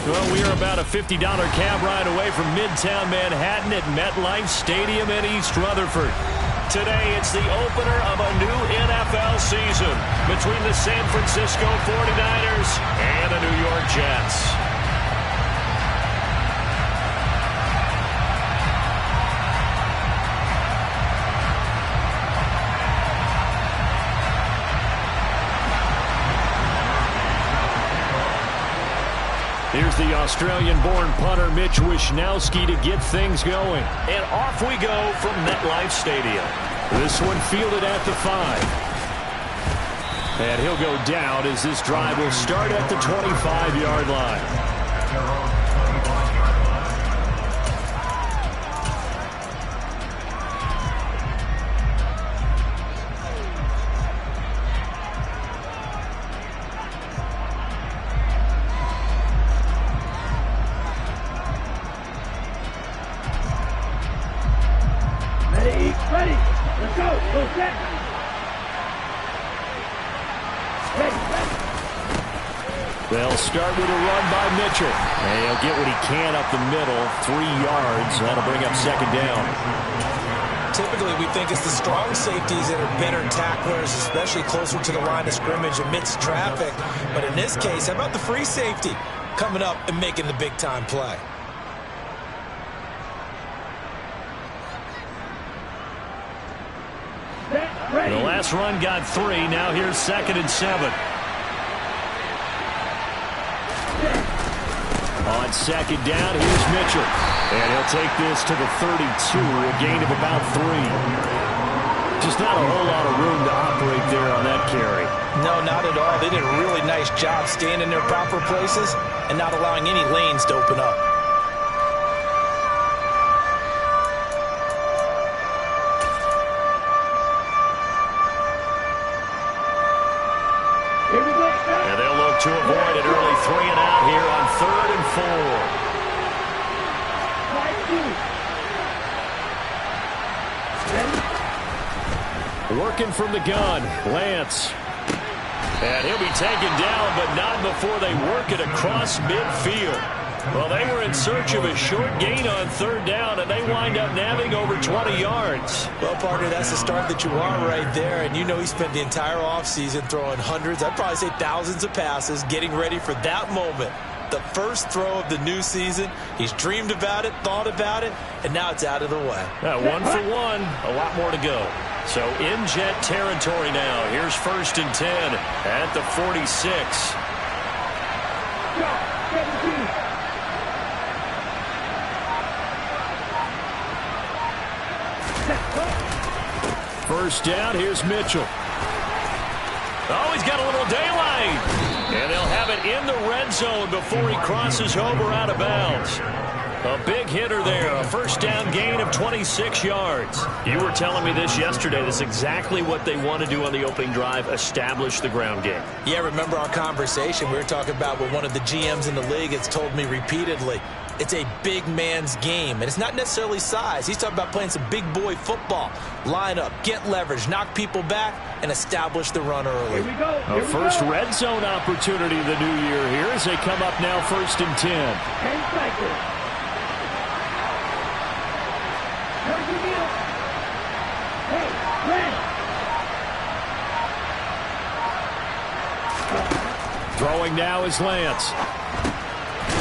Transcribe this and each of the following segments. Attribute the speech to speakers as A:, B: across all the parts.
A: Well, we are about a $50 cab ride away from Midtown Manhattan at MetLife Stadium in East Rutherford. Today, it's the opener of a new NFL season between the San Francisco 49ers and the New York Jets. Here's the Australian-born punter Mitch Wishnowsky to get things going. And off we go from MetLife Stadium. This one fielded at the 5. And he'll go down as this drive will start at the 25-yard line.
B: Ready. Let's go. Go set. Ready.
A: They'll start with a run by Mitchell. And he'll get what he can up the middle. 3 yards. That'll bring up second down.
C: Typically, we think it's the strong safeties that are better tacklers, especially closer to the line of scrimmage amidst traffic. But in this case, how about the free safety coming up and making the big-time play?
A: The last run got 3. Now here's 2nd and 7. On second down, here's Mitchell. And he'll take this to the 32, a gain of about 3. Just not a whole lot of room to operate there on that carry.
C: No, not at all. They did a really nice job staying in their proper places and not allowing any lanes to open up.
A: And they'll look to avoid an early 3 and out here on 3rd and 4. Working from the gun, Lance. And he'll be taken down, but not before they work it across midfield. Well, they were in search of a short gain on 3rd down, and they wind up nabbing over 20 yards.
C: Well, partner, that's the start that you want right there. And you know he spent the entire offseason throwing hundreds, I'd probably say thousands of passes, getting ready for that moment. The first throw of the new season. He's dreamed about it, thought about it, and now it's out of the way.
A: 1 for 1, a lot more to go. So in Jet territory now. Here's 1st and 10 at the 46. First down, here's Mitchell. Oh, he's got a little daylight. And they'll have it in the red zone before he crosses over out of bounds. A big hitter there, a first down gain of 26 yards. You were telling me this yesterday. This is exactly what they want to do on the opening drive, establish the ground game.
C: Yeah, remember our conversation? We were talking about what one of the GMs in the league has told me repeatedly. It's a big man's game, and it's not necessarily size. He's talking about playing some big boy football. Line up, get leverage, knock people back, and establish the run early.
B: Here we go.
A: A first red zone opportunity the new year here as they come up now 1st and 10.
B: 10 cycles. Hey, Red.
A: Throwing now is Lance.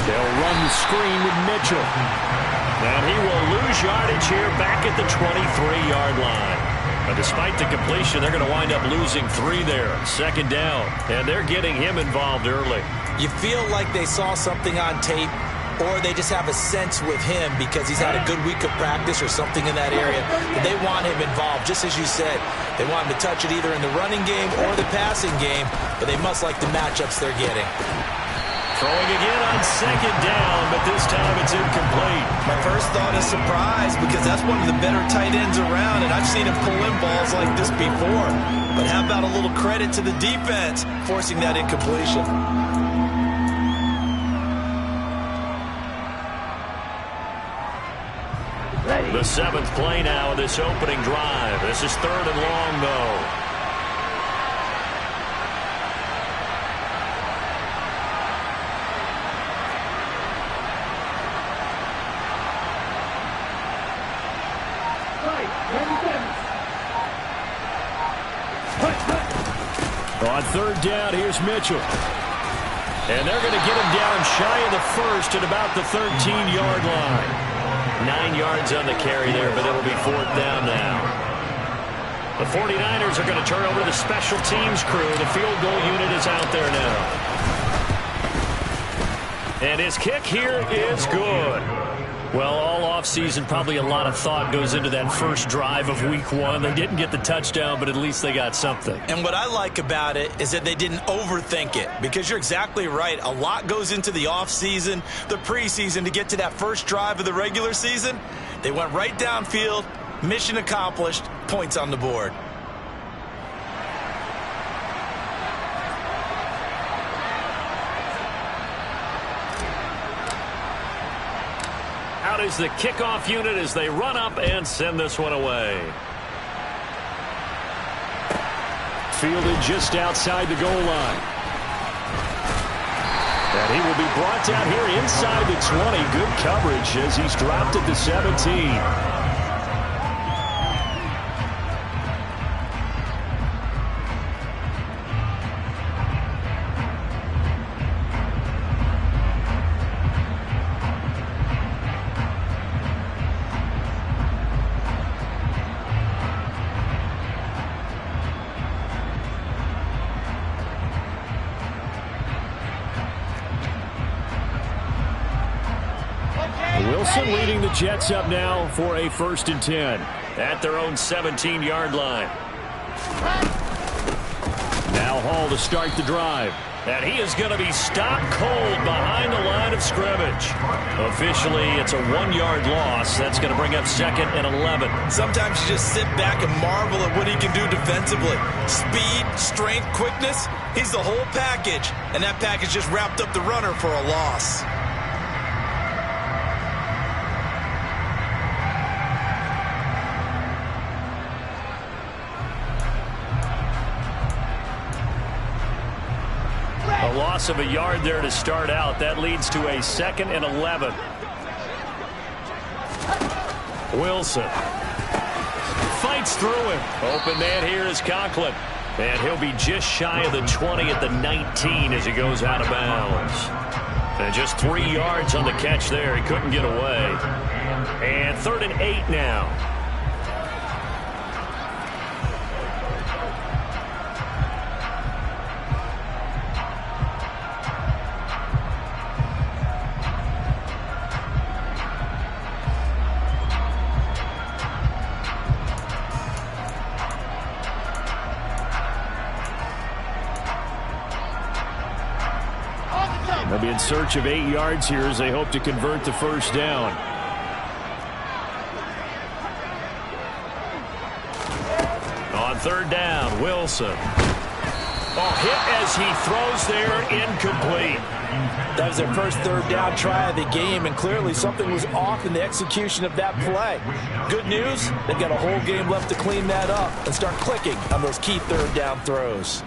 A: They'll run the screen with Mitchell. And he will lose yardage here back at the 23-yard line. But despite the completion, they're going to wind up losing 3 there. 2nd down. And they're getting him involved early.
C: You feel like they saw something on tape, or they just have a sense with him because he's had a good week of practice or something in that area. And they want him involved, just as you said. They want him to touch it either in the running game or the passing game, but they must like the matchups they're getting.
A: Throwing again on 2nd down, but this time it's incomplete.
C: My first thought is surprise because that's one of the better tight ends around, and I've seen him pull in balls like this before. But how about a little credit to the defense forcing that incompletion?
A: The 7th play now of this opening drive. This is 3rd and long, though. On third down, here's Mitchell. And they're going to get him down shy of the first at about the 13-yard line. 9 yards on the carry there, but it'll be fourth down now. The 49ers are going to turn over to the special teams crew. The field goal unit is out there now. And his kick here is good. Well, all offseason, probably a lot of thought goes into that first drive of week 1. They didn't get the touchdown, but at least they got something.
C: And what I like about it is that they didn't overthink it, because you're exactly right. A lot goes into the offseason, the preseason, to get to that first drive of the regular season. They went right downfield, mission accomplished, points on the board.
A: Out is the kickoff unit as they run up and send this one away. Fielded just outside the goal line. And he will be brought down here inside the 20. Good coverage as he's dropped at the 17. Wilson leading the Jets up now for a 1st and 10 at their own 17-yard line. Now Hall to start the drive. And he is going to be stopped cold behind the line of scrimmage. Officially, it's a 1-yard loss. That's going to bring up 2nd and 11.
C: Sometimes you just sit back and marvel at what he can do defensively. Speed, strength, quickness. He's the whole package. And that package just wrapped up the runner for a loss.
A: A loss of a yard there to start out. That leads to a 2nd and 11. Wilson fights through him. Open man here is Conklin. And he'll be just shy of the 20 at the 19 as he goes out of bounds. And just 3 yards on the catch there. He couldn't get away. And 3rd and 8 now. They'll be in search of 8 yards here as they hope to convert the first down. On 3rd down, Wilson. Hit as he throws there, incomplete.
C: That was their first 3rd down try of the game, and clearly something was off in the execution of that play. Good news, they've got a whole game left to clean that up and start clicking on those key 3rd down throws.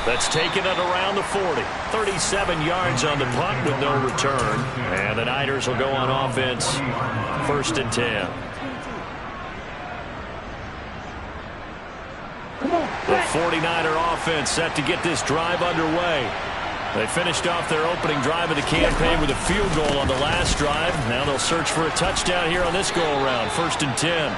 A: That's taken it around the 40. 37 yards on the punt with no return. And the Niners will go on offense. 1st and 10. The 49er offense set to get this drive underway. They finished off their opening drive of the campaign with a field goal on the last drive. Now they'll search for a touchdown here on this go-around. 1st and 10.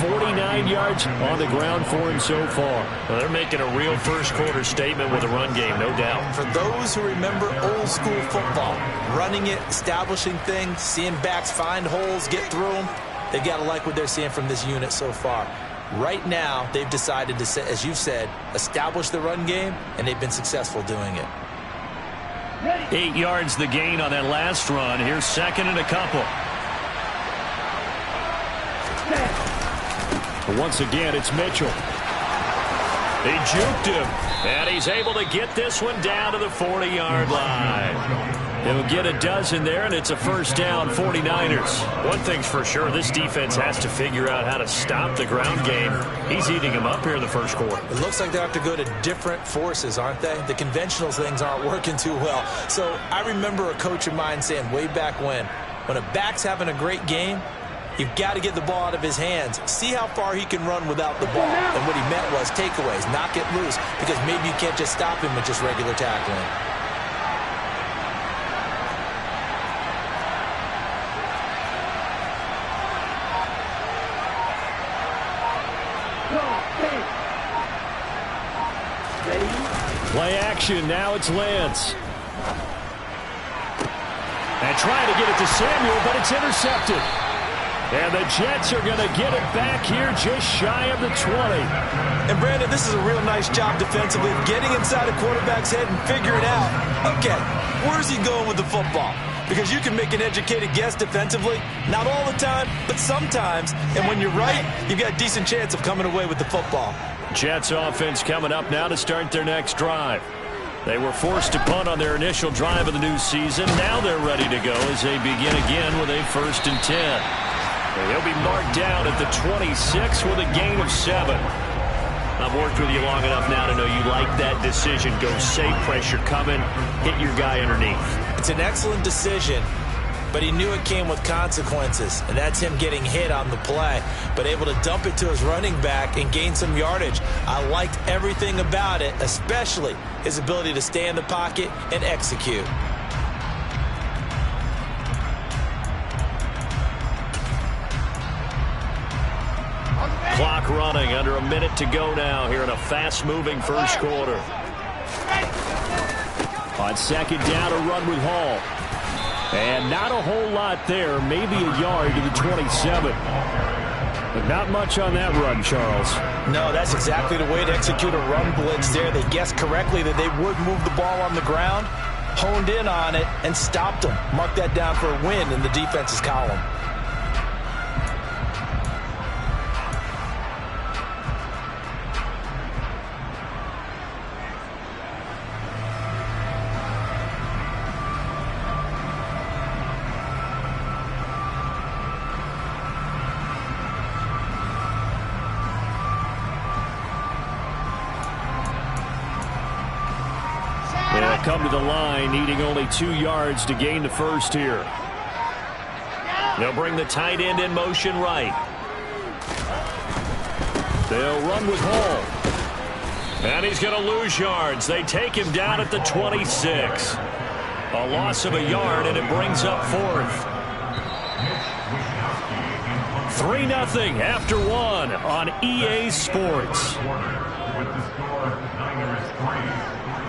A: 49 yards on the ground for him so far. Well, they're making a real first-quarter statement with a run game, no doubt.
C: For those who remember old-school football, running it, establishing things, seeing backs find holes, get through them, they've got to like what they're seeing from this unit so far. Right now, they've decided to, as you've said, establish the run game, and they've been successful doing it.
A: 8 yards the gain on that last run. Here's 2nd and a couple. Once again, it's Mitchell. He juked him, and he's able to get this one down to the 40-yard line. He'll get a dozen there, and it's a first down, 49ers. One thing's for sure, this defense has to figure out how to stop the ground game. He's eating them up here in the first quarter.
C: It looks like they have to go to different forces, aren't they? The conventional things aren't working too well. So I remember a coach of mine saying way back when a back's having a great game, You've got to get the ball out of his hands. See how far he can run without the ball. And what he meant was takeaways, knock it loose, because maybe you can't just stop him with just regular tackling.
A: Play action. Now it's Lance. And trying to get it to Samuel, but it's intercepted. And the Jets are going to get it back here just shy of the 20.
C: And, Brandon, this is a real nice job defensively of getting inside a quarterback's head and figuring out, okay, where's he going with the football? Because you can make an educated guess defensively, not all the time, but sometimes. And when you're right, you've got a decent chance of coming away with the football.
A: Jets offense coming up now to start their next drive. They were forced to punt on their initial drive of the new season. Now they're ready to go as they begin again with a 1st and 10. And they'll be marked down at the 26 with a gain of 7. I've worked with you long enough now to know you like that decision. Go safe, pressure coming, hit your guy underneath.
C: It's an excellent decision, but he knew it came with consequences, and that's him getting hit on the play, but able to dump it to his running back and gain some yardage. I liked everything about it, especially his ability to stay in the pocket and execute.
A: Clock running, under a minute to go now here in a fast-moving first quarter. On 2nd down, a run with Hall. And not a whole lot there, maybe a yard to the 27. But not much on that run, Charles.
C: No, that's exactly the way to execute a run blitz there. They guessed correctly that they would move the ball on the ground, honed in on it, and stopped them. Mark that down for a win in the defense's column.
A: Come to the line, needing only 2 yards to gain the first here. They'll bring the tight end in motion right. They'll run with Hall. And he's going to lose yards. They take him down at the 26. A loss of a yard, and it brings up 4th. 3-0 after 1 on EA Sports.
D: With the score, Niners 3,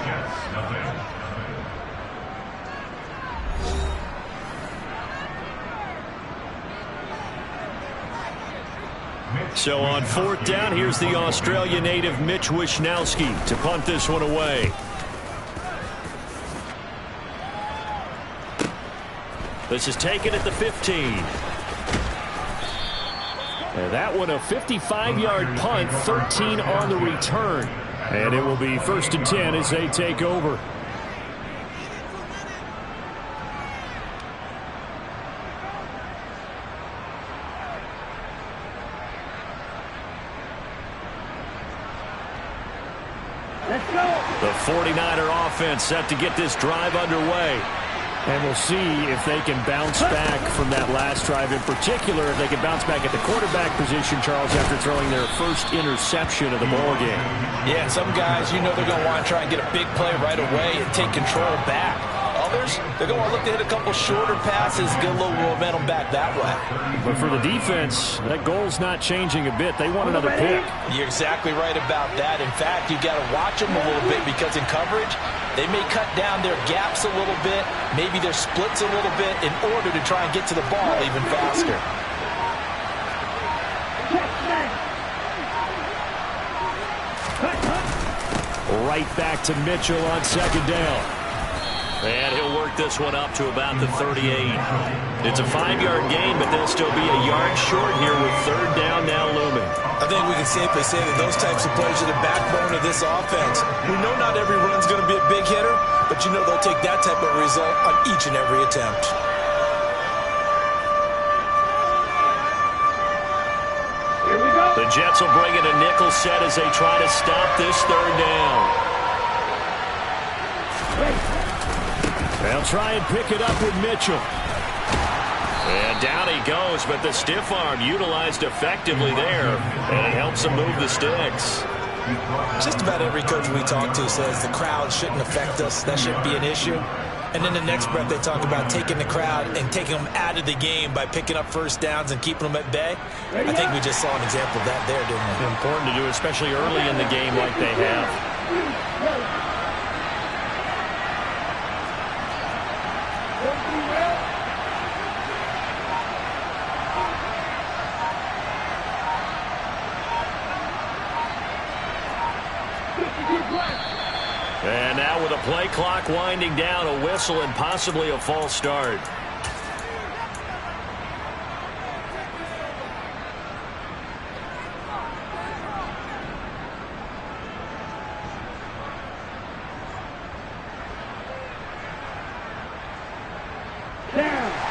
D: Jets 0.
A: So on 4th down, here's the Australia native Mitch Wishnowsky to punt this one away. This is taken at the 15. And that one a 55-yard punt, 13 on the return. And it will be 1st and 10 as they take over.
B: Let's go.
A: The 49er offense set to get this drive underway. And we'll see if they can bounce back from that last drive. In particular, if they can bounce back at the quarterback position, Charles, after throwing their first interception of the ballgame.
C: Yeah, some guys, you know they're going to want to try and get a big play right away and take control back. Others, they're going to look to hit a couple shorter passes, get a little momentum back that way.
A: But for the defense, that goal's not changing a bit. They want another pick.
C: You're exactly right about that. In fact, you've got to watch them a little bit because in coverage, they may cut down their gaps a little bit, maybe their splits a little bit in order to try and get to the ball even faster.
A: Right back to Mitchell on 2nd down. And he'll work this one up to about the 38. It's a 5-yard gain, but they'll still be a yard short here with 3rd down now looming.
C: I think we can safely say that those types of plays are the backbone of this offense. We know not every run's going to be a big hitter, but you know they'll take that type of result on each and every attempt.
B: Here we go.
A: The Jets will bring in a nickel set as they try to stop this 3rd down. They'll try and pick it up with Mitchell. And down he goes, but the stiff arm utilized effectively there, and it helps him move the sticks.
C: Just about every coach we talk to says the crowd shouldn't affect us. That shouldn't be an issue. And then the next breath they talk about taking the crowd and taking them out of the game by picking up first downs and keeping them at bay. I think we just saw an example of that there, didn't we?
A: Important to do, especially early in the game like they have. And now with a play clock winding down, a whistle and possibly a false start.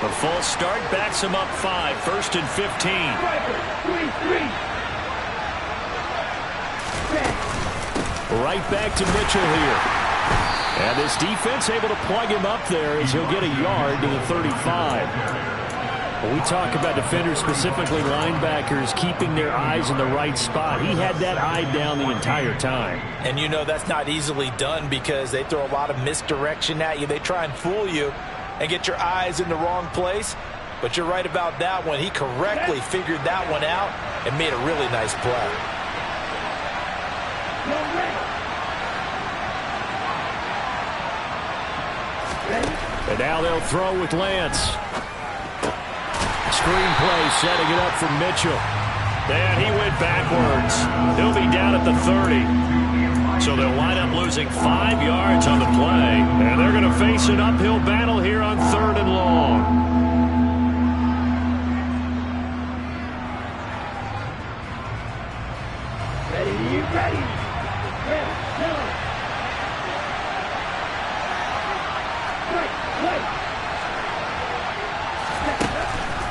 A: The false start backs him up 5, 1st and 15. Right back to Mitchell here. And this defense able to plug him up there as he'll get a yard to the 35. When we talk about defenders, specifically linebackers, keeping their eyes in the right spot, he had that eye down the entire time.
C: And you know that's not easily done because they throw a lot of misdirection at you. They try and fool you and get your eyes in the wrong place. But you're right about that one. He correctly figured that one out and made a really nice play.
A: And now they'll throw with Lance. Screenplay setting it up for Mitchell. And he went backwards. He'll be down at the 30. So they'll wind up losing 5 yards on the play. And they're going to face an uphill battle here on 3rd and long.
B: Ready.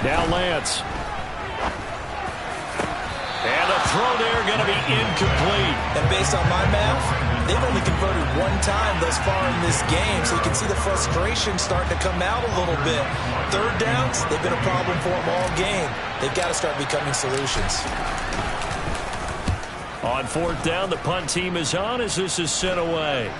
A: Now Lance. And a throw there going to be incomplete.
C: And based on my math, they've only converted 1 time thus far in this game, so you can see the frustration starting to come out a little bit. 3rd downs, they've been a problem for them all game. They've got to start becoming solutions.
A: On 4th down, the punt team is on as this is sent away.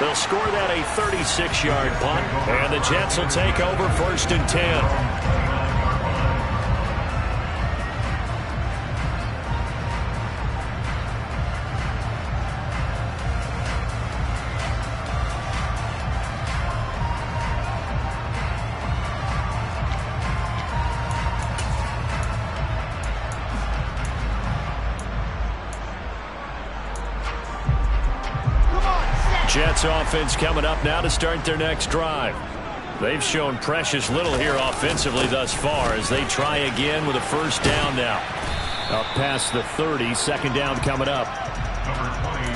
A: They'll score that a 36-yard punt, and the Jets will take over 1st and 10. Jets offense coming up now to start their next drive. They've shown precious little here offensively thus far as they try again with a 1st down now. Up past the 30, 2nd down coming up.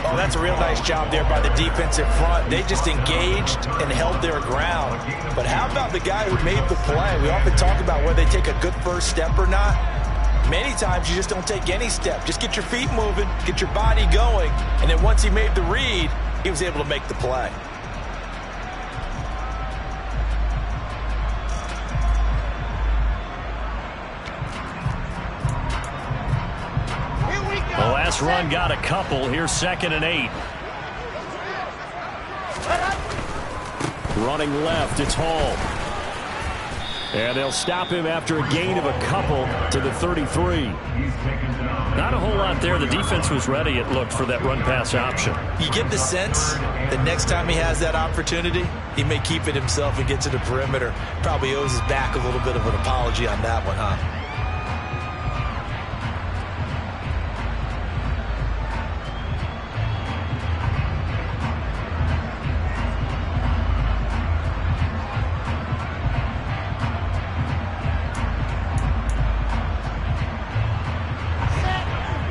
C: Oh, that's a real nice job there by the defensive front. They just engaged and held their ground. But how about the guy who made the play? We often talk about whether they take a good first step or not. Many times you just don't take any step. Just get your feet moving, get your body going, and then once he made the read, he was able to make the play.
A: The last run got a couple. Here's 2nd and 8. Running left, it's Hall. And they'll stop him after a gain of a couple to the 33. Not a whole lot there. The defense was ready, it looked, for that run-pass option.
C: You get the sense that next time he has that opportunity, he may keep it himself and get to the perimeter. Probably owes his back a little bit of an apology on that one, huh?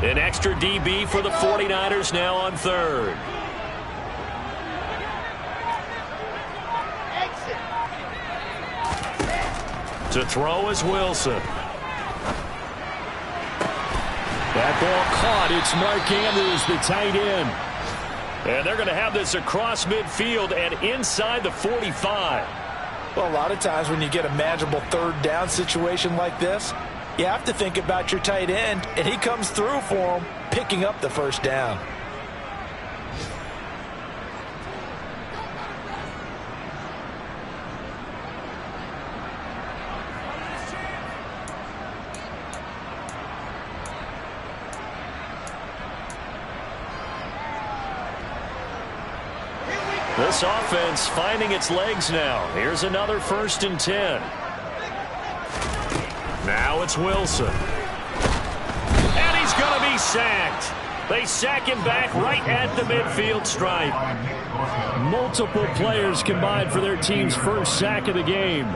A: An extra DB for the 49ers now on 3rd. To throw is Wilson. That ball caught. It's Mark Andrews, the tight end. And they're going to have this across midfield and inside the 45.
C: Well, a lot of times when you get a manageable third down situation like this, you have to think about your tight end, and he comes through for him, picking up the first down.
A: This offense finding its legs now. Here's another 1st and 10. Now it's Wilson. And he's going to be sacked. They sack him back right at the midfield stripe. Multiple players combined for their team's first sack of the game.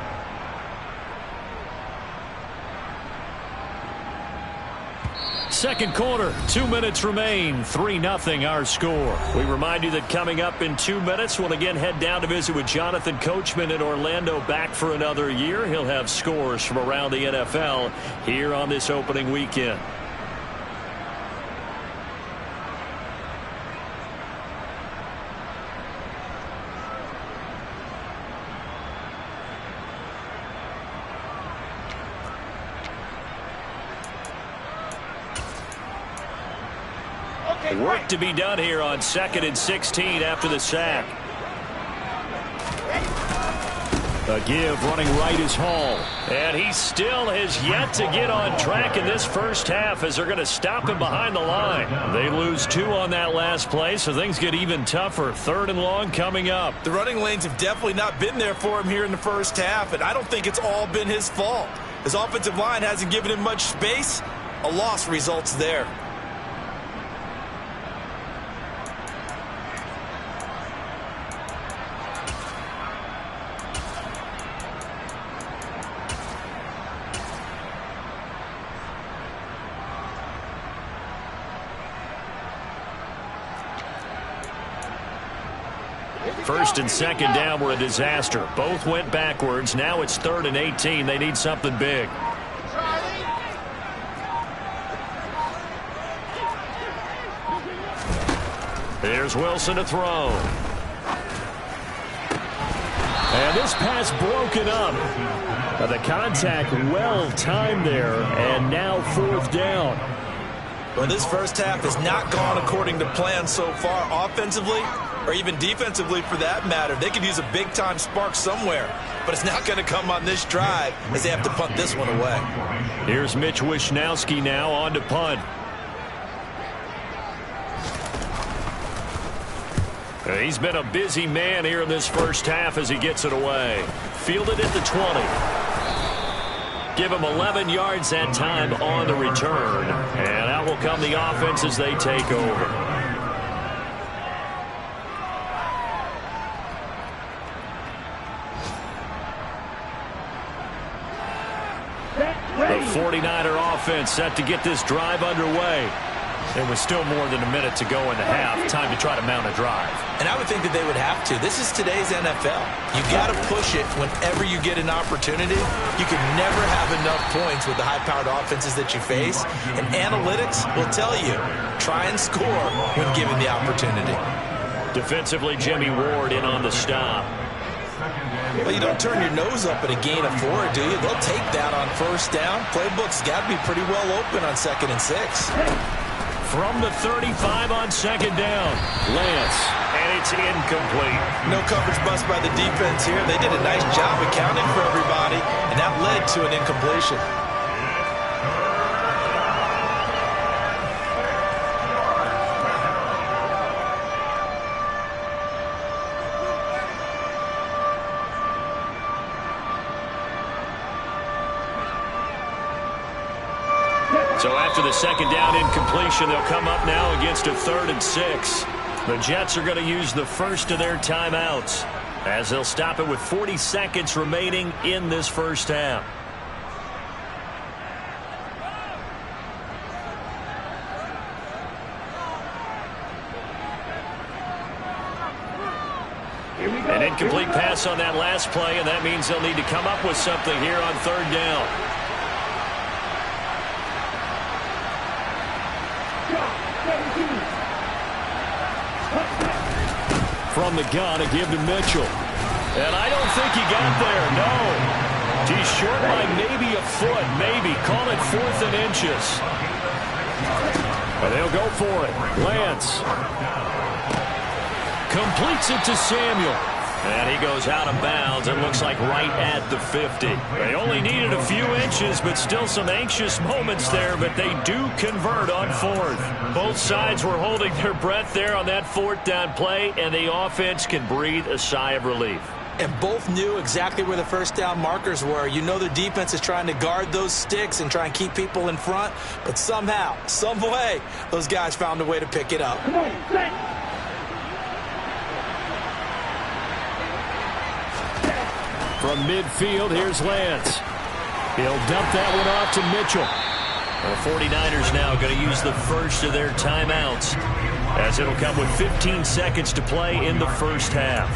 A: Second quarter, 2 minutes remain, 3-0 our score. We remind you that coming up in 2 minutes, we'll again head down to visit with Jonathan Coachman in Orlando, back for another year. He'll have scores from around the NFL here on this opening weekend. Work to be done here on 2nd and 16 after the sack. A give running right is Hall. And he still has yet to get on track in this first half as they're going to stop him behind the line. They lose 2 on that last play, so things get even tougher. 3rd and long coming up.
C: The running lanes have definitely not been there for him here in the first half, and I don't think it's all been his fault. His offensive line hasn't given him much space. A loss results there.
A: First and second down were a disaster. Both went backwards. Now it's 3rd and 18. They need something big. Here's Wilson to throw. And this pass broken up. The contact well timed there, and now 4th down.
C: Well, this first half has not gone according to plan so far offensively, or even defensively for that matter. They could use a big-time spark somewhere, but it's not going to come on this drive as they have to punt this one away.
A: Here's Mitch Wishnowsky now on to punt. He's been a busy man here in this first half as he gets it away. Fielded at the 20. Give him 11 yards that time on the return. And out will come the offense as they take over. The 49er offense set to get this drive underway. There was still more than a minute to go in the half. Time to try to mount a drive.
C: And I would think that they would have to. This is today's NFL. You got to push it whenever you get an opportunity. You can never have enough points with the high-powered offenses that you face. And analytics will tell you, try and score when given the opportunity.
A: Defensively, Jimmy Ward in on the stop.
C: Well, you don't turn your nose up at a gain of 4, do you? They'll take that on first down. Playbook's got to be pretty well open on 2nd and 6.
A: From the 35 on 2nd down, Lance, and it's incomplete.
C: No coverage bust by the defense here. They did a nice job accounting for everybody, and that led to an incompletion.
A: So after the 2nd down incompletion, they'll come up now against a 3rd and 6. The Jets are going to use the first of their timeouts as they'll stop it with 40 seconds remaining in this first half. An incomplete pass on that last play, and that means they'll need to come up with something here on 3rd down. From the gun, a give to Mitchell. And I don't think he got there, no. He's short by maybe a foot, maybe. Call it 4th and inches. And they'll go for it. Lance completes it to Samuel. And he goes out of bounds. It looks like right at the 50. They only needed a few inches, but still some anxious moments there. But they do convert on 4th. Both sides were holding their breath there on that 4th down play, and the offense can breathe a sigh of relief.
C: And both knew exactly where the first down markers were. You know the defense is trying to guard those sticks and try and keep people in front. But somehow, some way, those guys found a way to pick it up.
B: Come on, set.
A: From midfield, here's Lance. He'll dump that one off to Mitchell. The 49ers now going to use the first of their timeouts, as it'll come with 15 seconds to play in the first half.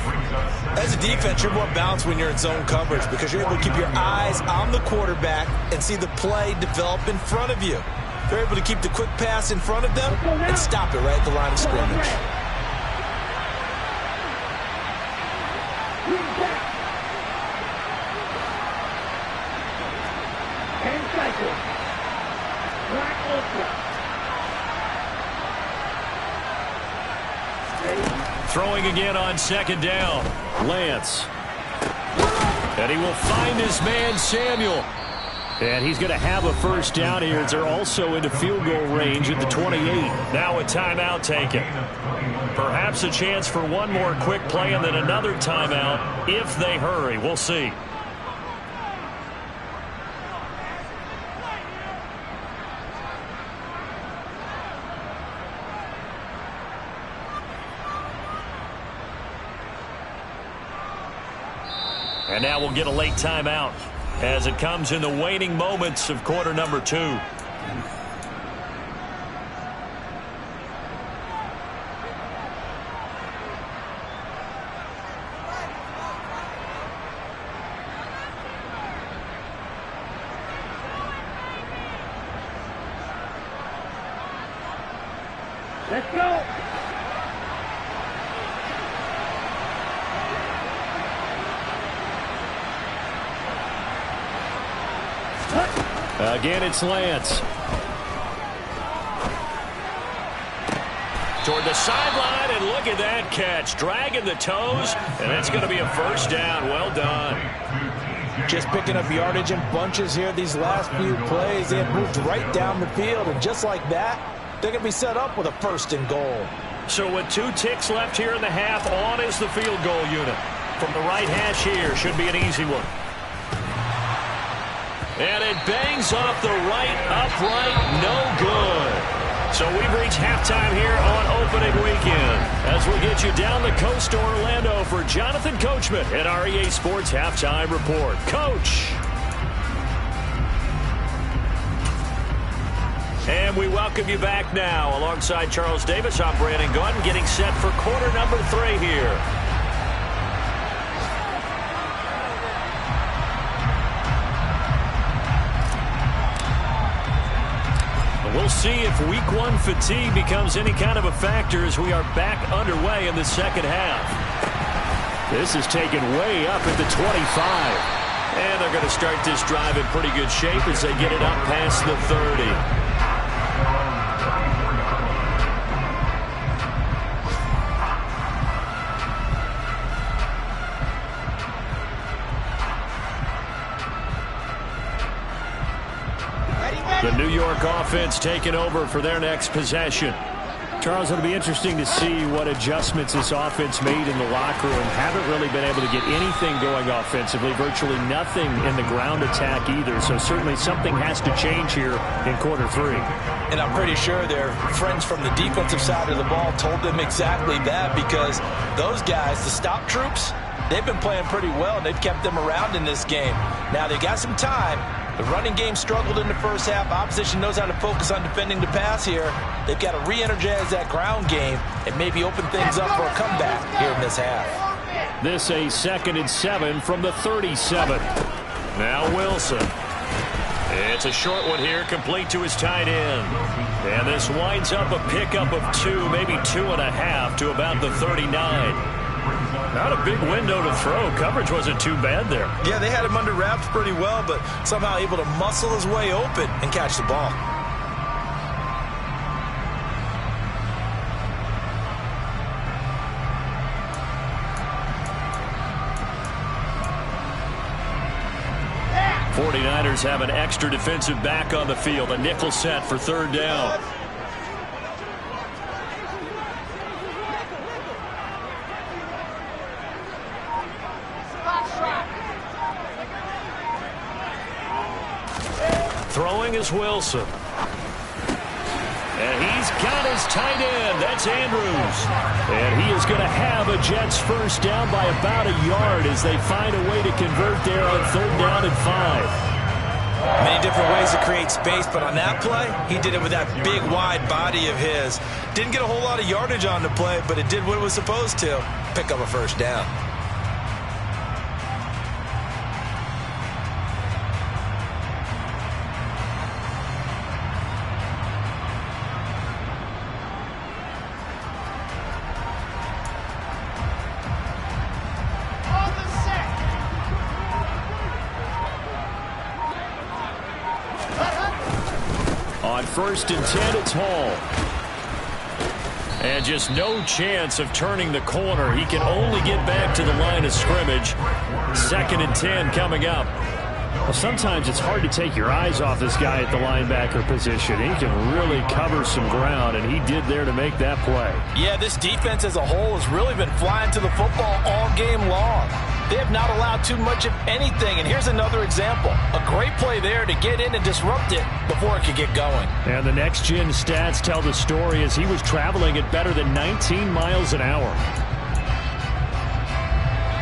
C: As a defense, you're more balanced when you're in zone coverage because you're able to keep your eyes on the quarterback and see the play develop in front of you. They're able to keep the quick pass in front of them and stop it right at the line of scrimmage.
A: Throwing again on 2nd down. Lance. And he will find his man, Samuel. And he's going to have a first down here as they're also into field goal range at the 28. Now a timeout taken. Perhaps a chance for one more quick play and then another timeout if they hurry. We'll see. And now we'll get a late timeout as it comes in the waning moments of quarter number 2.
B: Let's go.
A: Again, it's Lance. Toward the sideline, and look at that catch. Dragging the toes, and it's going to be a first down. Well done.
C: Just picking up yardage in bunches here these last few plays. They have moved right down the field, and just like that, they're going to be set up with a 1st and goal.
A: So with 2 ticks left here in the half, on is the field goal unit. From the right hash here, should be an easy one. And it bangs off the right upright, no good. So we've reached halftime here on opening weekend as we get you down the coast to Orlando for Jonathan Coachman at our EA Sports Halftime Report. Coach. And we welcome you back now. Alongside Charles Davis, I'm Brandon Gunn, getting set for quarter number 3 here. We'll see if week 1 fatigue becomes any kind of a factor as we are back underway in the second half. This is taken way up at the 25. And they're going to start this drive in pretty good shape as they get it up past the 30. The New York offense taking over for their next possession. Charles, it'll be interesting to see what adjustments this offense made in the locker room. Haven't really been able to get anything going offensively. Virtually nothing in the ground attack either. So certainly something has to change here in quarter 3.
C: And I'm pretty sure their friends from the defensive side of the ball told them exactly that, because those guys, the stop troops, they've been playing pretty well, and they've kept them around in this game. Now they got some time. The running game struggled in the first half. Opposition knows how to focus on defending the pass here. They've got to re-energize that ground game and maybe open things up for a comeback here in this half.
A: This a 2nd and 7 from the 37. Now Wilson. It's a short one here, complete to his tight end. And this winds up a pickup of 2, maybe 2.5 to about the 39. Not a big window to throw. Coverage wasn't too bad there.
C: Yeah, they had him under wraps pretty well, but somehow able to muscle his way open and catch the ball.
A: The 49ers have an extra defensive back on the field. A nickel set for third down. Throwing is Wilson. And he's got his tight end. That's Andrews. And he is going to have a Jets first down by about a yard as they find a way to convert there on third down and 5.
C: Many different ways to create space, but on that play, he did it with that big, wide body of his. Didn't get a whole lot of yardage on the play, but it did what it was supposed to. Pick up a first down.
A: First and 10, it's Hall. And just no chance of turning the corner. He can only get back to the line of scrimmage. Second and 10 coming up. Well, sometimes it's hard to take your eyes off this guy at the linebacker position. He can really cover some ground, and he did there to make that play.
C: Yeah, this defense as a whole has really been flying to the football all game long. They have not allowed too much of anything, and here's another example. A great play there to get in and disrupt it before it could get going.
A: And the next-gen stats tell the story as he was traveling at better than 19 miles an hour.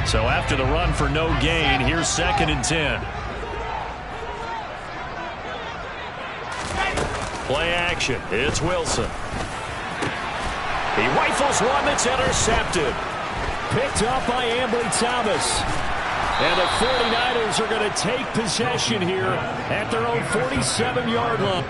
A: So after the run for no gain, here's second and 10. Play action. It's Wilson. He rifles one that's intercepted. Picked up by Ambry Thomas. And the 49ers are going to take possession here at their own 47-yard line.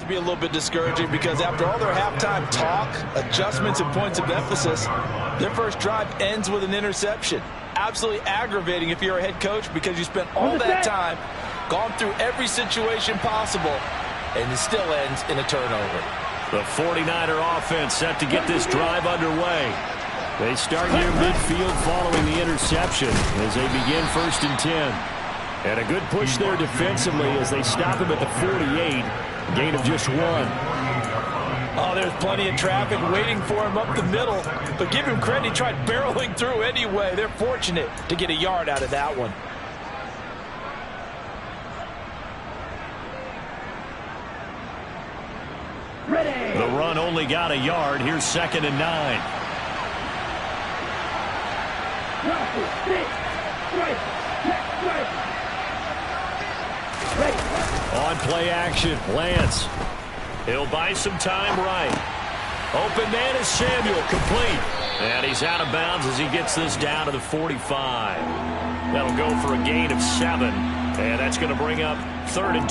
C: Be a little bit discouraging because after all their halftime talk, adjustments and points of emphasis, their first drive ends with an interception. Absolutely aggravating if you're a head coach because you spent all that time, gone through every situation possible, and it still ends in a turnover.
A: The 49er offense set to get this drive underway. They start near midfield following the interception as they begin first and 10. And a good push there defensively as they stop him at the 48. Gain of just 1.
C: Oh, there's plenty of traffic waiting for him up the middle. But give him credit, he tried barreling through anyway. They're fortunate to get a yard out of that one.
A: Ready. The run only got a yard. Here's second and 9. On play action, Lance. He'll buy some time right. Open man is Samuel, complete. And he's out of bounds as he gets this down to the 45. That'll go for a gain of 7. And that's going to bring up 3rd and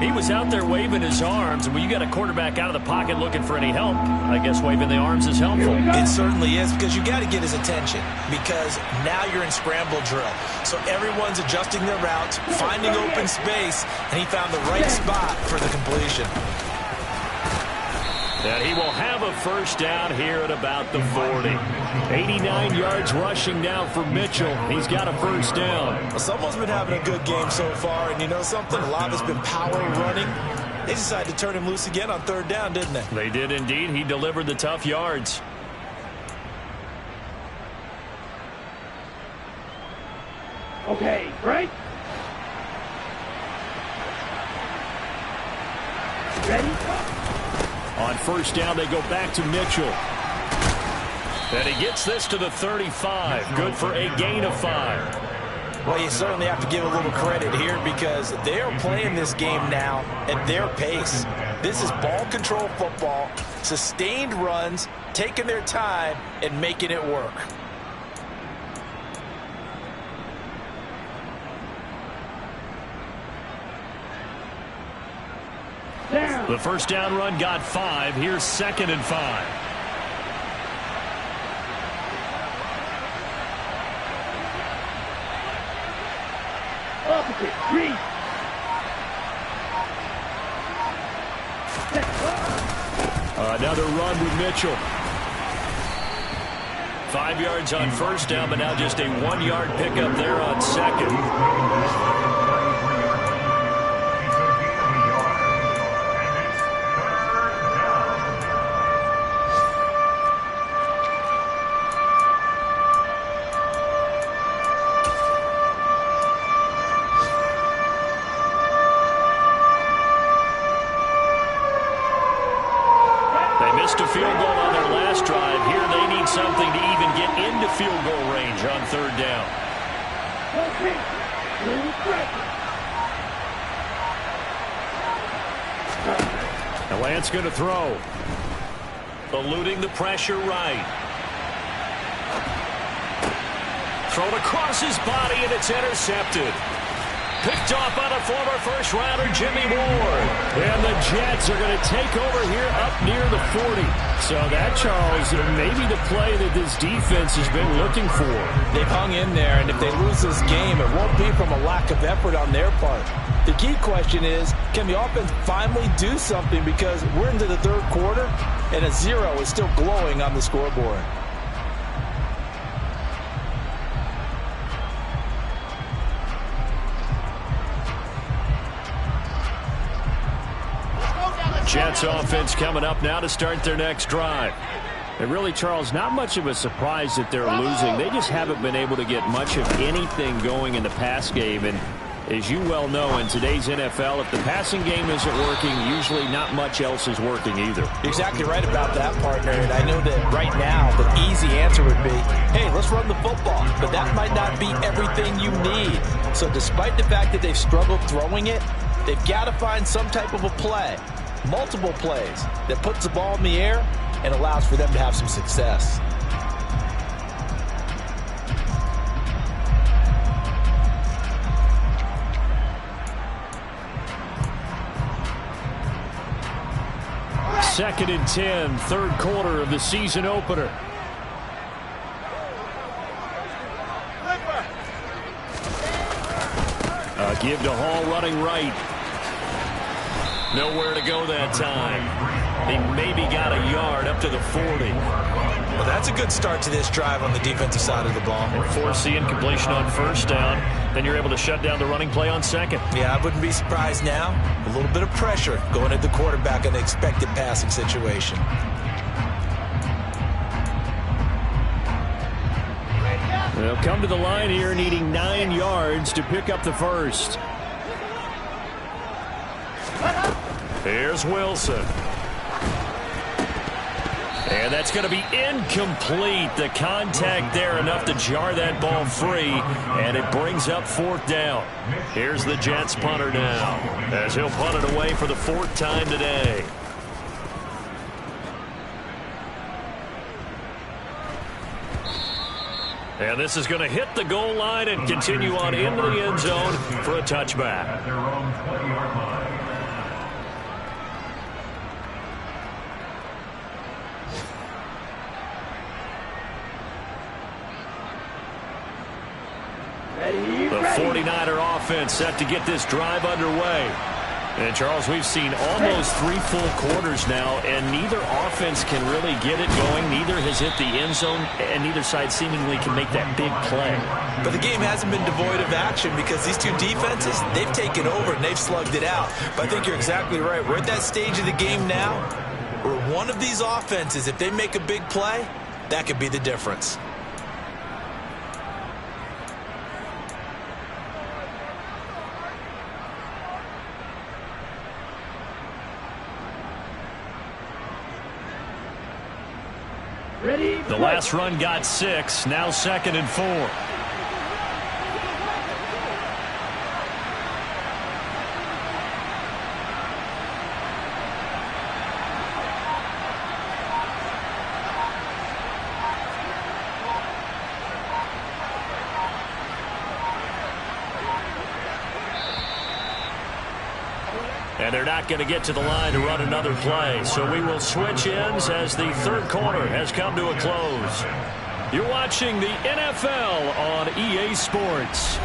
A: 2. He was out there waving his arms, and when you got a quarterback out of the pocket looking for any help, I guess waving the arms is helpful.
C: It certainly is, because you got to get his attention, because now you're in scramble drill. So everyone's adjusting their routes, finding open space, and he found the right spot for the completion.
A: And he will have a first down here at about the 40. 89 yards rushing now for Mitchell. He's got a first down.
C: Well, someone's been having a good game so far, and you know something? A lot of it's been power running. They decided to turn him loose again on 3rd down, didn't they?
A: They did indeed. He delivered the tough yards.
B: Okay, right? Ready?
A: On first down, they go back to Mitchell. And he gets this to the 35. Good for a gain of 5.
C: Well, you certainly have to give a little credit here, because they are playing this game now at their pace. This is ball control football, sustained runs, taking their time, and making it work.
A: The first down run got 5. Here's 2nd and 5.
B: Opposite, 3.
A: Another run with Mitchell. 5 yards on first down, but now just a 1-yard pickup there on 2nd. Missed a field goal on their last drive. Here they need something to even get into field goal range on 3rd down. And Lance going to throw. Eluding the pressure right. Thrown across his body, and it's intercepted. Picked off by the former first-rounder Jimmy Ward. And the Jets are going to take over here up near the 40. So that, Charles, may be the play that this defense has been looking for.
C: They've hung in there, and if they lose this game, it won't be from a lack of effort on their part. The key question is, can the offense finally do something, because we're into the 3rd quarter, and a 0 is still glowing on the scoreboard.
A: Jets offense coming up now to start their next drive. And really, Charles, not much of a surprise that they're losing. They just haven't been able to get much of anything going in the pass game. And as you well know, in today's NFL, if the passing game isn't working, usually not much else is working either.
C: You're exactly right about that, partner. And I know that right now the easy answer would be, hey, let's run the football. But that might not be everything you need. So despite the fact that they've struggled throwing it, they've got to find some type of a play, multiple plays, that puts the ball in the air and allows for them to have some success.
A: Second and 10, 3rd quarter of the season opener. A give to Hall running right. Nowhere to go that time. They maybe got a yard up to the 40.
C: Well, that's a good start to this drive on the defensive side of the ball.
A: And force the incompletion on first down. Then you're able to shut down the running play on second.
C: Yeah, I wouldn't be surprised now. A little bit of pressure going at the quarterback in an expected passing situation.
A: They'll come to the line here needing 9 yards to pick up the first. Here's Wilson. And that's going to be incomplete. The contact there enough to jar that ball free, and it brings up 4th down. Here's the Jets punter now, as he'll punt it away for the 4th time today. And this is going to hit the goal line and continue on into the end zone for a touchback.
D: At their own 20-yard line.
A: The 49er offense set to get this drive underway. And, Charles, we've seen almost 3 full quarters now, and neither offense can really get it going. Neither has hit the end zone, and neither side seemingly can make that big play.
C: But the game hasn't been devoid of action because these two defenses, they've taken over and they've slugged it out. But I think you're exactly right. We're at that stage of the game now where one of these offenses, if they make a big play, that could be the difference.
B: Ready?
A: The last run got 6, now 2nd and 4. And they're not going to get to the line to run another play. So we will switch ends as the third quarter has come to a close. You're watching the NFL on EA Sports.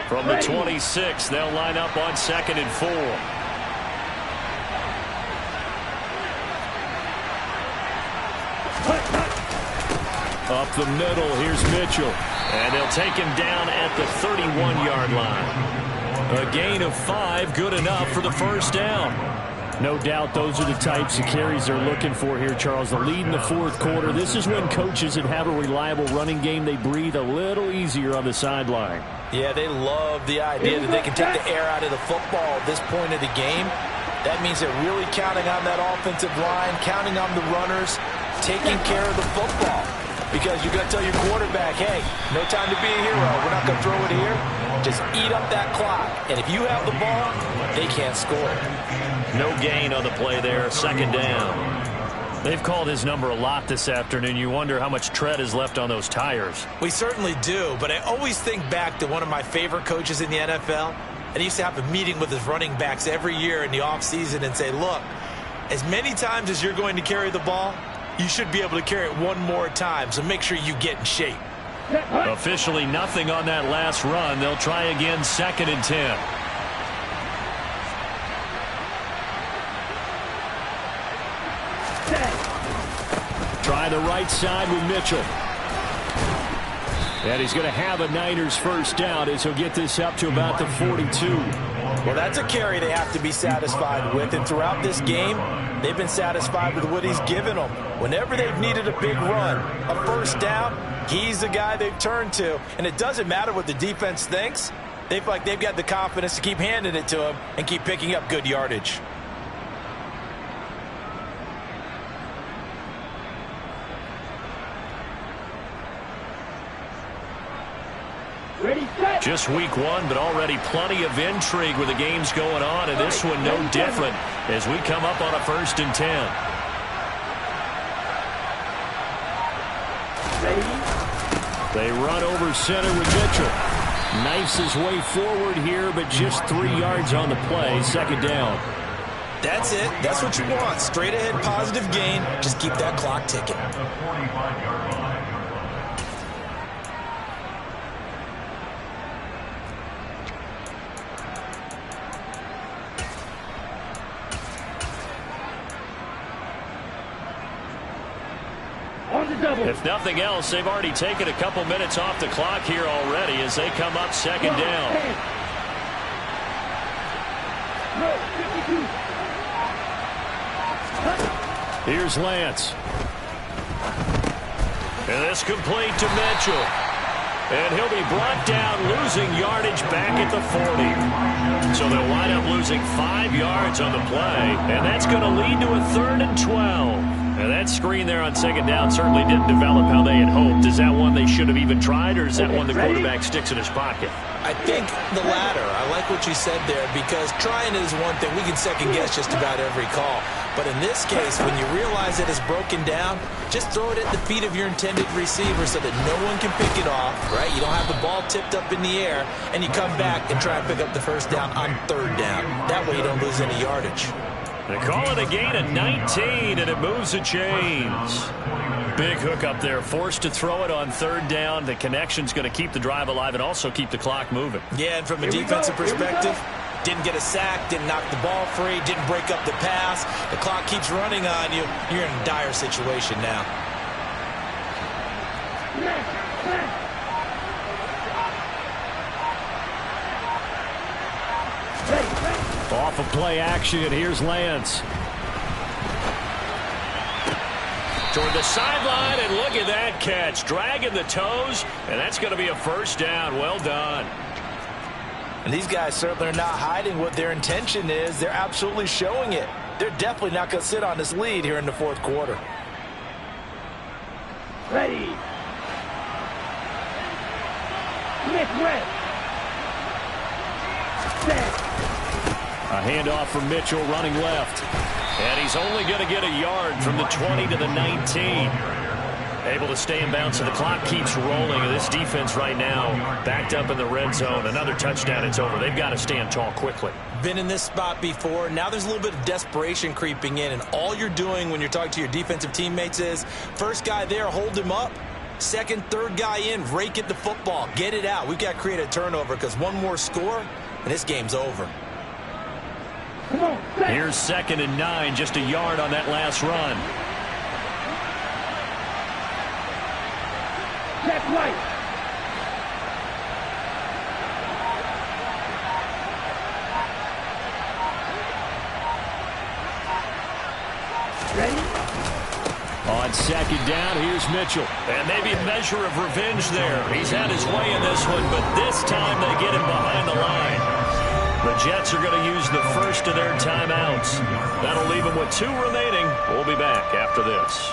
A: From the 26, they'll line up on 2nd and 4. Up the middle, here's Mitchell. And they'll take him down at the 31-yard line. A gain of 5, good enough for the first down. No doubt those are the types of carries they're looking for here, Charles. The lead in the fourth quarter. This is when coaches that have a reliable running game, they breathe a little easier on the sideline.
C: Yeah, they love the idea that they can take the air out of the football at this point of the game. That means they're really counting on that offensive line, counting on the runners, taking care of the football. Because you're going to tell your quarterback, hey, no time to be a hero. We're not going to throw it here. Just eat up that clock. And if you have the ball, they can't score.
A: No gain on the play there, 2nd down. They've called his number a lot this afternoon. You wonder how much tread is left on those tires.
C: We certainly do, but I always think back to one of my favorite coaches in the NFL. And he used to have a meeting with his running backs every year in the offseason and say, look, as many times as you're going to carry the ball, you should be able to carry it one more time, so make sure you get in shape.
A: Officially nothing on that last run. They'll try again, 2nd and 10. Try the right side with Mitchell. And he's going to have a Niners first down as he'll get this up to about the 42.
C: Well, that's a carry they have to be satisfied with. And throughout this game, they've been satisfied with what he's given them. Whenever they've needed a big run, a first down, he's the guy they've turned to. And it doesn't matter what the defense thinks. They feel like they've got the confidence to keep handing it to him and keep picking up good yardage.
A: Just week 1, but already plenty of intrigue with the games going on, and this one no different as we come up on a 1st and 10. They run over center with Mitchell. Knifes his way forward here, but just 3 yards on the play, 2nd down.
C: That's it. That's what you want. Straight ahead, positive gain. Just keep that clock ticking.
D: At the 45-yard line.
A: If nothing else, they've already taken a couple minutes off the clock here already as they come up 2nd down. Here's Lance. And this complete to Mitchell. And he'll be brought down, losing yardage back at the 40. So they'll wind up losing 5 yards on the play. And that's going to lead to a 3rd and 12. And that screen there on 2nd down certainly didn't develop how they had hoped. Is that one they should have even tried, or is that one the quarterback sticks in his pocket?
C: I think the latter. I like what you said there, because trying it is one thing. We can second guess just about every call. But in this case, when you realize that it's broken down, just throw it at the feet of your intended receiver so that no one can pick it off, right? You don't have the ball tipped up in the air, and you come back and try and pick up the first down on third down. That way you don't lose any yardage.
A: They call it a gain of 19, and it moves the chains. Big hook up there, forced to throw it on third down. The connection's going to keep the drive alive and also keep the clock moving.
C: Yeah, and from a defensive perspective, didn't get a sack, didn't knock the ball free, didn't break up the pass. The clock keeps running on you. You're in a dire situation now.
A: Off of play action, here's Lance. Toward the sideline, and look at that catch. Dragging the toes, and that's going to be a first down. Well done.
C: And these guys certainly are not hiding what their intention is. They're absolutely showing it. They're definitely not going to sit on this lead here in the fourth quarter.
B: Ready. Midwest. Set.
A: A handoff from Mitchell running left. And he's only going to get a yard from the 20 to the 19. Able to stay in bounds, so the clock keeps rolling. And this defense right now backed up in the red zone. Another touchdown, it's over. They've got to stand tall quickly.
C: Been in this spot before. Now there's a little bit of desperation creeping in. And all you're doing when you're talking to your defensive teammates is, first guy there, hold him up. Second, third guy in, rake at the football. Get it out. We've got to create a turnover, because one more score, and this game's over.
A: Here's 2nd and 9, just a yard on that last run.
B: Check right. Ready?
A: On 2nd down, here's Mitchell. And maybe a measure of revenge there. He's had his way in this one, but this time they get him behind the line. The Jets are going to use the first of their timeouts. That'll leave them with 2 remaining. We'll be back after this.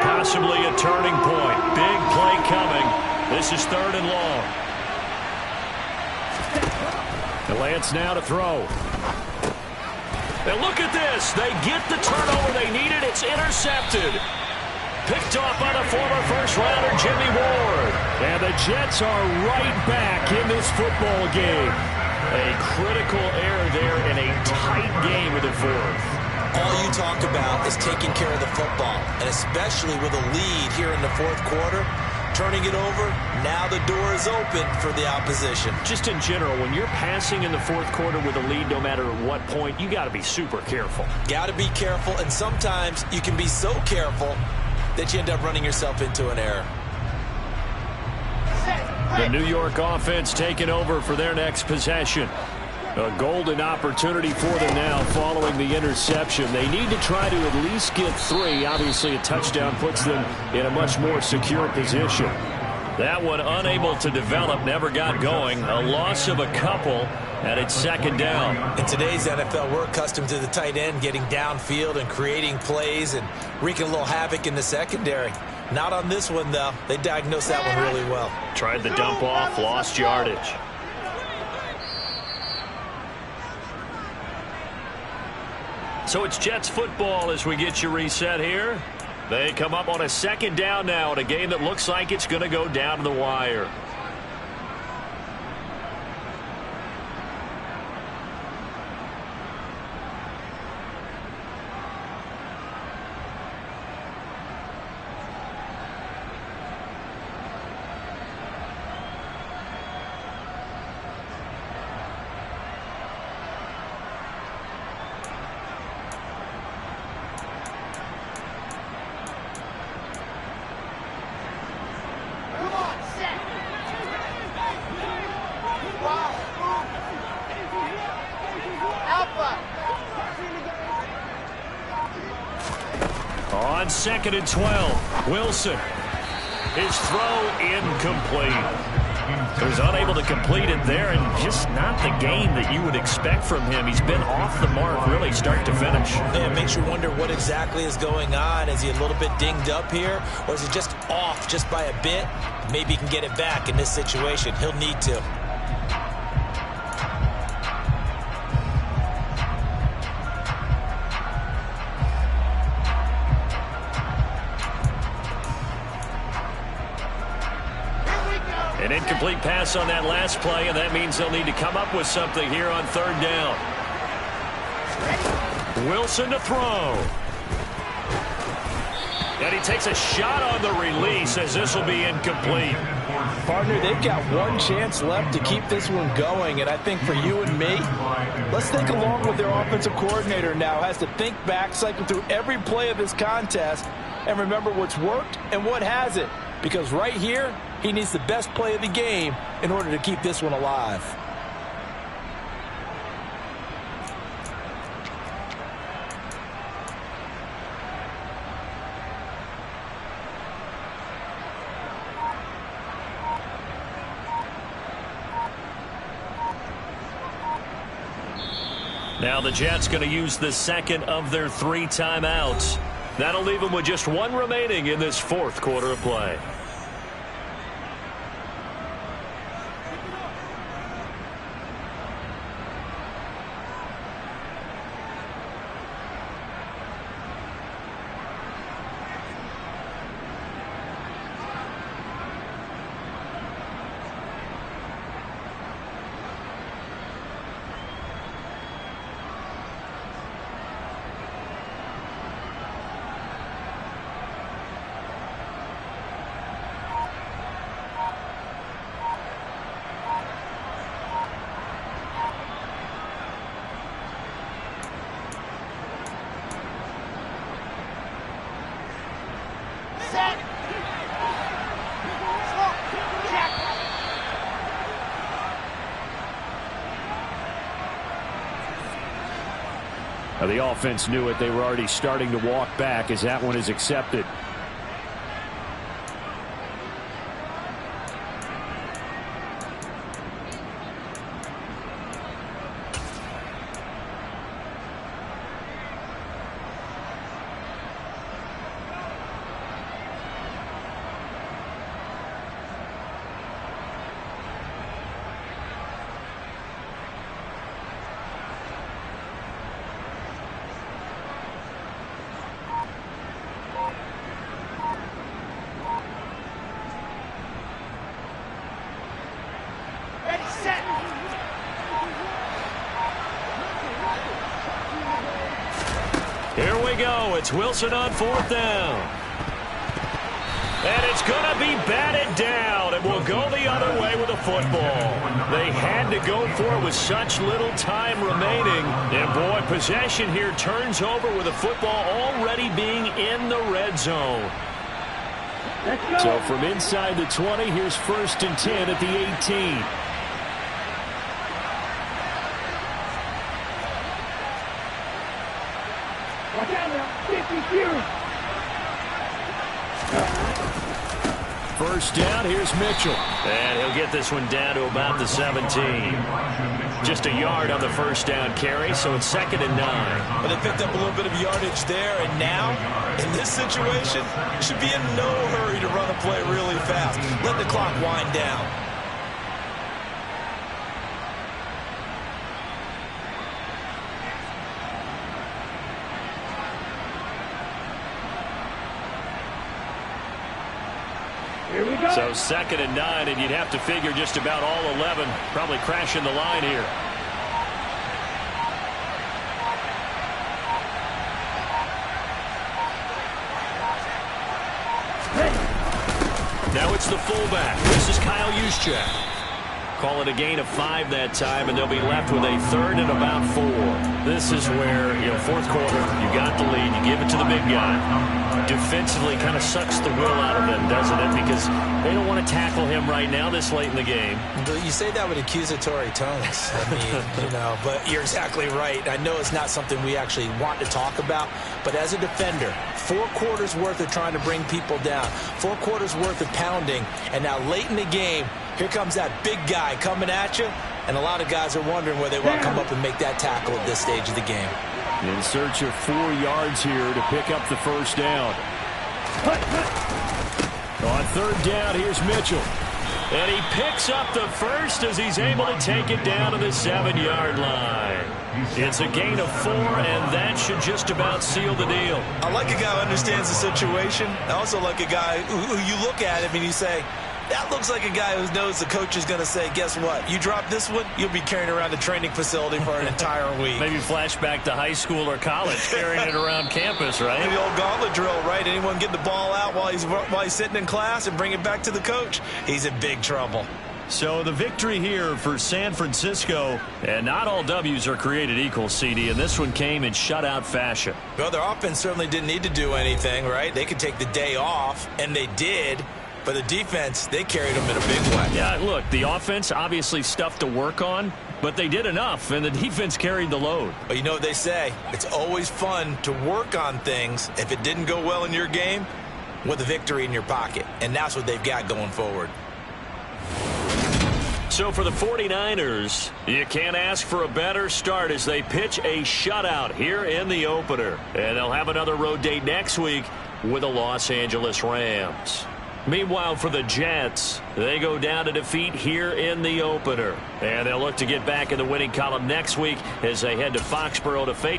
A: Possibly a turning point. Big play coming. This is 3rd and long. And Lance now to throw. And look at this. They get the turnover they needed. It's intercepted. Picked off by the former first-rounder, Jimmy Ward. And the Jets are right back in this football game. A critical error there in a tight game in the 4th.
C: All you talk about is taking care of the football, and especially with a lead here in the 4th quarter, turning it over, now the door is open for the opposition.
A: Just in general, when you're passing in the 4th quarter with a lead, no matter at what point, you got to be super careful.
C: Got to be careful, and sometimes you can be so careful that you end up running yourself into an error.
A: The New York offense taking over for their next possession. A golden opportunity for them now following the interception. They need to try to at least get 3. Obviously, a touchdown puts them in a much more secure position. That one unable to develop, never got going. A loss of a couple, and it's 2nd down.
C: In today's NFL, we're accustomed to the tight end getting downfield and creating plays and wreaking a little havoc in the secondary. Not on this one, though. They diagnosed that one really well.
A: Tried the dump off, lost yardage. So it's Jets football as we get you reset here. They come up on a 2nd down now in a game that looks like it's going to go down to the wire. On 2nd and 12, Wilson. His throw incomplete. He was unable to complete it there, and just not the game that you would expect from him. He's been off the mark really start to finish.
C: Yeah, it makes you wonder what exactly is going on. Is he a little bit dinged up here, or is he just off just by a bit? Maybe he can get it back in this situation. He'll need to.
A: An incomplete pass on that last play, and that means they'll need to come up with something here on third down. Wilson to throw. And he takes a shot on the release as this will be incomplete.
E: Partner, they've got one chance left to keep this one going, and I think for you and me, let's think along with their offensive coordinator now. Has to think back, cycle through every play of this contest, and remember what's worked and what hasn't. Because right here, he needs the best play of the game in order to keep this one alive.
A: Now the Jets going to use the second of their 3 timeouts. That'll leave them with just 1 remaining in this fourth quarter of play.
F: The offense knew it. They were already starting to walk back as that one is accepted.
A: Here we go. It's Wilson on 4th down. And it's going to be batted down, and we'll go the other way with the football. They had to go for it with such little time remaining. And, boy, possession here turns over with the football already being in the red zone.
B: Let's go.
F: So from inside the 20, here's 1st and 10 at the 18.
B: Watch out now. 50 Fury.
F: 1st down, here's Mitchell.
A: And he'll get this one down to about the 17. Just a yard on the 1st down carry, so it's 2nd and 9.
C: But they picked up a little bit of yardage there, and now, in this situation, should be in no hurry to run the play really fast. Let the clock wind down.
B: Here we go.
A: So 2nd and 9, and you'd have to figure just about all 11 probably crashing the line here. Now it's the fullback. This is Kyle Juszczyk. Call it a gain of 5 that time, and they'll be left with a 3rd and about 4. This is where, fourth quarter, you got the lead, you give it to the big guy. Defensively kind of sucks the will out of them, doesn't it? Because they don't want to tackle him right now this late in the game.
C: You say that with accusatory tones. I mean, but you're exactly right. I know it's not something we actually want to talk about, but as a defender, 4 quarters worth of trying to bring people down, 4 quarters worth of pounding, and now late in the game, Here comes that big guy coming at you, and a lot of guys are wondering where they want to come up and make that tackle at this stage of the game.
F: In search of 4 yards here to pick up the first down. On third down, here's Mitchell.
A: And he picks up the first as he's able to take it down to the 7-yard line. It's a gain of 4, and that should just about seal the deal.
C: I like a guy who understands the situation. I also like a guy who you look at him and you say, that looks like a guy who knows the coach is going to say, guess what? You drop this one, you'll be carrying around the training facility for an entire week.
A: Maybe flashback to high school or college, carrying it around campus, right?
C: The old gauntlet drill, right? Anyone get the ball out while he's sitting in class and bring it back to the coach? He's in big trouble.
A: So the victory here for San Francisco, and not all W's are created equal, CD, and this one came in shutout fashion.
C: Well, their offense certainly didn't need to do anything, right? They could take the day off, and they did. But the defense, they carried them in a big way.
A: Yeah, look, the offense, obviously stuff to work on, but they did enough, and the defense carried the load.
C: But you know what they say, it's always fun to work on things if it didn't go well in your game with a victory in your pocket. And that's what they've got going forward.
A: So for the 49ers, you can't ask for a better start as they pitch a shutout here in the opener. And they'll have another road date next week with the Los Angeles Rams. Meanwhile, for the Jets, they go down to defeat here in the opener. And they'll look to get back in the winning column next week as they head to Foxborough to face